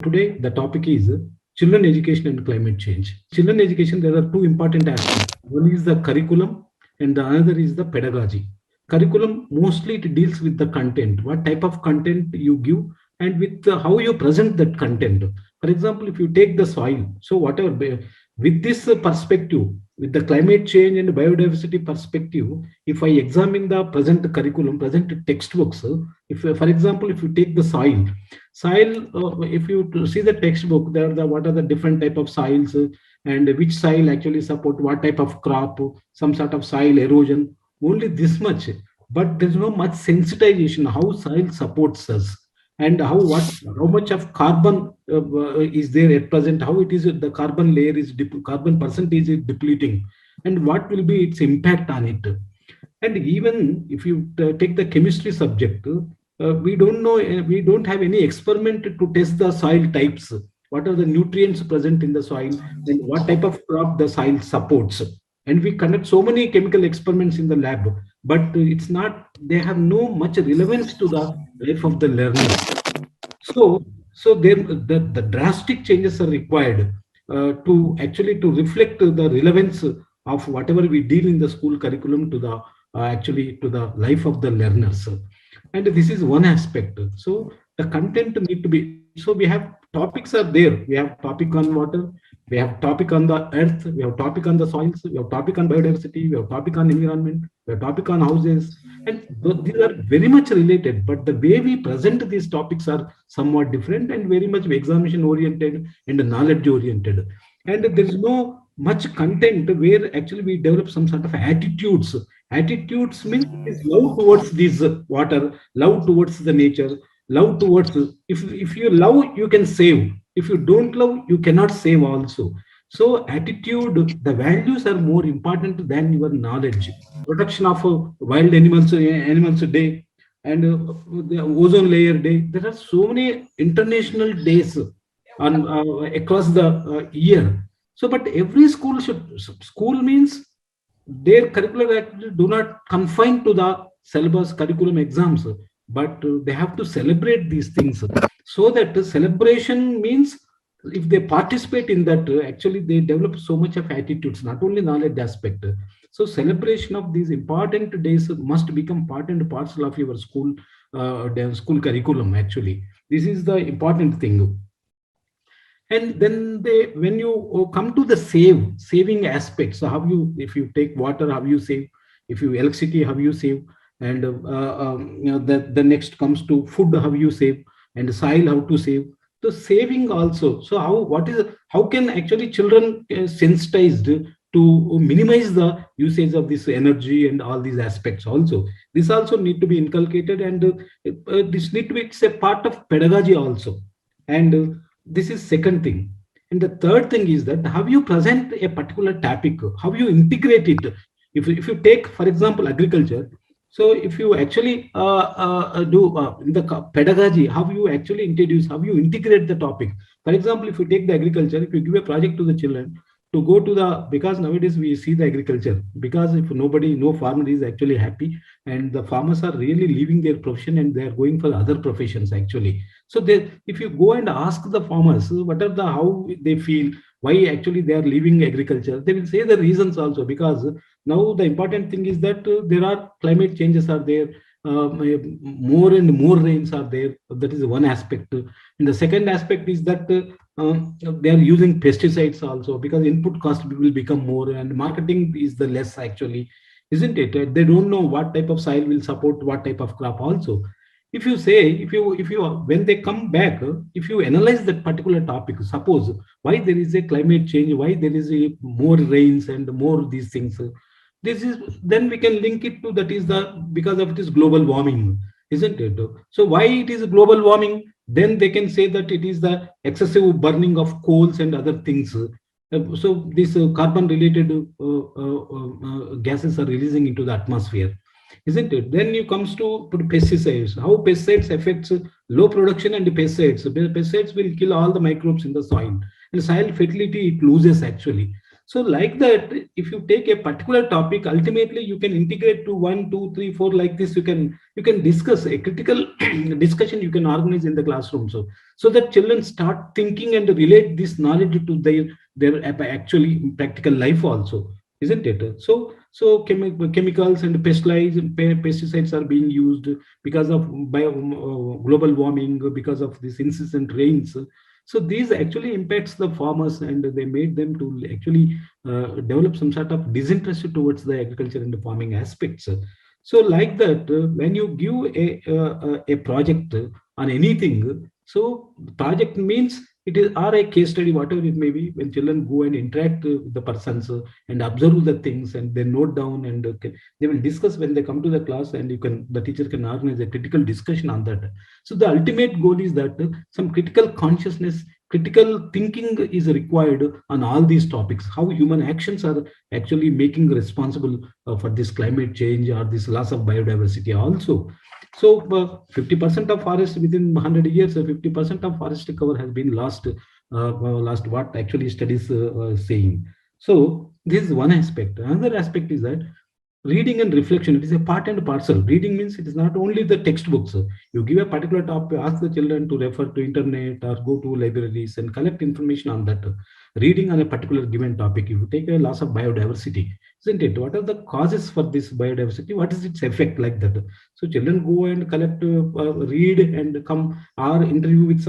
Today, the topic is children education and climate change. Children education, there are two important aspects. One is the curriculum, and the another is the pedagogy. Curriculum mostly it deals with the content, what type of content you give, and with how you present that content. For example, if you take the soil, so whatever with this perspective, with the climate change and biodiversity perspective, if I examine the present curriculum, present textbooks, if for example, if you take the soil, if you see the textbook, there are the what are the different type of soils, and which soil actually support what type of crop, some sort of soil erosion, only this much. But there's no much sensitization how soil supports us, and how much of carbon is there at present, how it is the carbon layer is carbon percentage is depleting, and what will be its impact on it. And even if you take the chemistry subject, we don't know, we don't have any experiment to test the soil types, what are the nutrients present in the soil, and what type of crop the soil supports. And we conduct so many chemical experiments in the lab, but it's not, they have no much relevance to the life of the learner. So then the drastic changes are required to actually to reflect the relevance of whatever we deal in the school curriculum to the actually to the life of the learners. And this is one aspect. So the content need to be, so we have topics are there. We have topic on water, we have topic on the earth, we have topic on the soils, we have topic on biodiversity, we have topic on environment, we have topic on houses, and these are very much related, but the way we present these topics are somewhat different and very much examination oriented and knowledge oriented. And there is no much content where actually we develop some sort of attitudes. Attitudes means it is love towards this water, love towards the nature, love towards, if you love, you can save. If you don't love, you cannot save also. So attitude, the values are more important than your knowledge. Protection of wild animals day, and the ozone layer day. There are so many international days on across the year. So, but every school should, school means their curricular activities do not confine to the syllabus curriculum exams, but they have to celebrate these things. So that the celebration means if they participate in that, actually they develop so much of attitudes, not only knowledge aspect. So celebration of these important days must become part and parcel of your school curriculum. Actually, this is the important thing. And then they, when you come to the saving aspects, so how you, if you take water, how you save, if you electricity, how you save, and the next comes to food, how you save, and soil, how to save. So saving also, so how, what is, how can actually children sensitized to minimize the usage of this energy and all these aspects also. This also need to be inculcated, and this need to be, it's a part of pedagogy also. And this is second thing. And the third thing is that how you present a particular topic, how you integrate it. If you take for example agriculture, so if you actually do in the pedagogy, how you actually introduce, how you integrate the topic. For example, if you take the agriculture, if you give a project to the children to go to the, because nowadays we see the agriculture, because if nobody, no farmer is actually happy, and the farmers are really leaving their profession and they are going for other professions actually. So they, if you go and ask the farmers what are the, how they feel, why actually they are leaving agriculture, they will say the reasons also. Because now the important thing is that there are climate changes are there, more and more rains are there. That is one aspect. And the second aspect is that they are using pesticides also, because input cost will become more and marketing is the less actually, isn't it? They don't know what type of soil will support what type of crop also. If you say, if you when they come back, if you analyze that particular topic, suppose why there is a climate change, why there is a more rains and more these things, this is, then we can link it to, that is the, because of this global warming, isn't it? So why it is global warming, then they can say that it is the excessive burning of coals and other things. So these carbon related gases are releasing into the atmosphere, isn't it? Then you comes to pesticides, how pesticides affects low production and pesticides. Pesticides will kill all the microbes in the soil, and soil fertility it loses actually. So like that, if you take a particular topic, ultimately you can integrate to one, two, three, four like this. You can discuss a critical discussion. You can organize in the classroom, so that children start thinking and relate this knowledge to their actually practical life also, isn't it? So chemicals and pesticides are being used because of global warming, because of this incessant rains. So these actually impacts the farmers, and they made them to actually develop some sort of disinterest towards the agriculture and the farming aspects. So like that, when you give a project on anything, so project means it is or a case study, whatever it may be. When children go and interact with the persons and observe the things, and they note down, and they will discuss when they come to the class, and the teacher can organize a critical discussion on that. So the ultimate goal is that some critical consciousness, critical thinking is required on all these topics. How human actions are actually making responsible for this climate change or this loss of biodiversity also. So 50% of forest within 100 years, 50% of forest cover has been lost. Lost what actually studies saying. So this is one aspect. Another aspect is that reading and reflection, it is a part and parcel. Reading means it is not only the textbooks. You give a particular topic, ask the children to refer to internet or go to libraries and collect information on that. Reading on a particular given topic. If you take a loss of biodiversity, isn't it? What are the causes for this biodiversity? What is its effect like that? So children go and collect, read and come, or interview with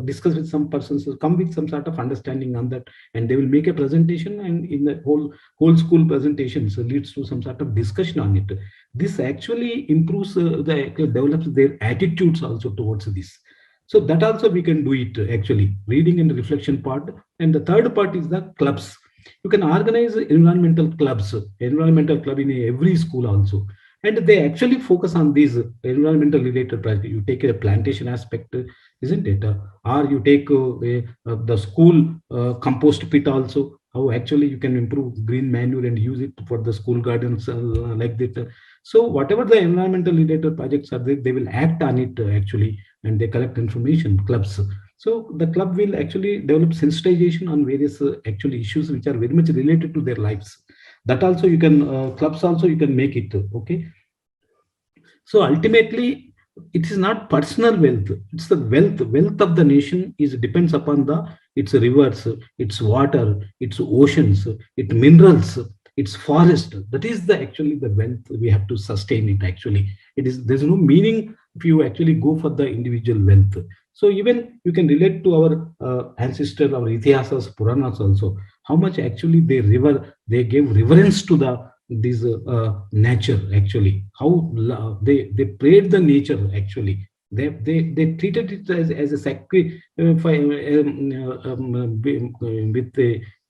discuss with some persons, come with some sort of understanding on that, and they will make a presentation, and in the whole school presentations leads to some sort of discussion on it. This actually improves develops their attitudes also towards this. So that also we can do it actually, reading and reflection part. And the third part is the clubs. You can organize environmental club in every school also, and they actually focus on these environmental related projects. You take a plantation aspect, isn't it? Or you take the school compost pit also, how actually you can improve green manure and use it for the school gardens, like that. So whatever the environmental related projects are, they will act on it actually, and they collect information, clubs. So the club will actually develop sensitization on various actually issues which are very much related to their lives. That also you can, clubs also you can make it, okay. So ultimately, it is not personal wealth. It's the wealth of the nation is depends upon the its rivers, its water, its oceans, its minerals, its forest. That is the actually the wealth we have to sustain it. Actually, it is there's no meaning if you actually go for the individual wealth. So even you can relate to our ancestor, our itihasas, Puranas also. How much actually they gave reverence to the this nature actually, how they prayed the nature actually. They treated it as a sacrifice, with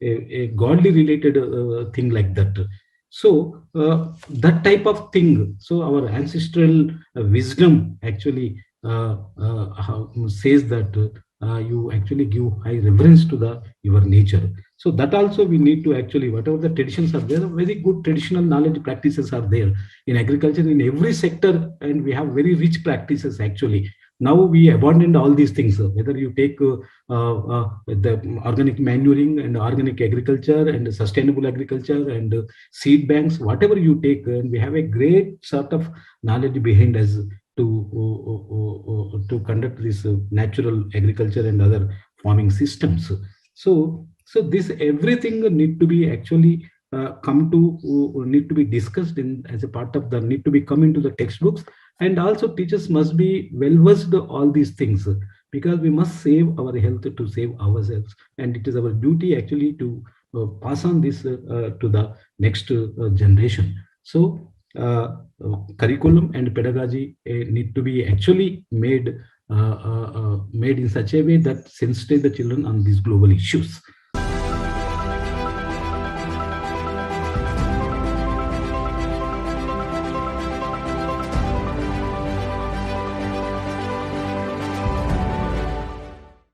a godly related thing like that. So that type of thing, so our ancestral wisdom actually says that you actually give high reverence to the your nature. So that also we need to actually, whatever the traditions are there, very good traditional knowledge practices are there in agriculture in every sector, and we have very rich practices actually. Now we abandoned all these things, whether you take the organic manuring and organic agriculture and sustainable agriculture and seed banks, whatever you take, and we have a great sort of knowledge behind us to conduct this natural agriculture and other farming systems. So this everything need to be actually come to need to be discussed in as a part of the need to be come into the textbooks. And also teachers must be well versed all these things, because we must save our health to save ourselves, and it is our duty actually to pass on this to the next generation. So curriculum and pedagogy need to be actually made in such a way that sensitize the children on these global issues.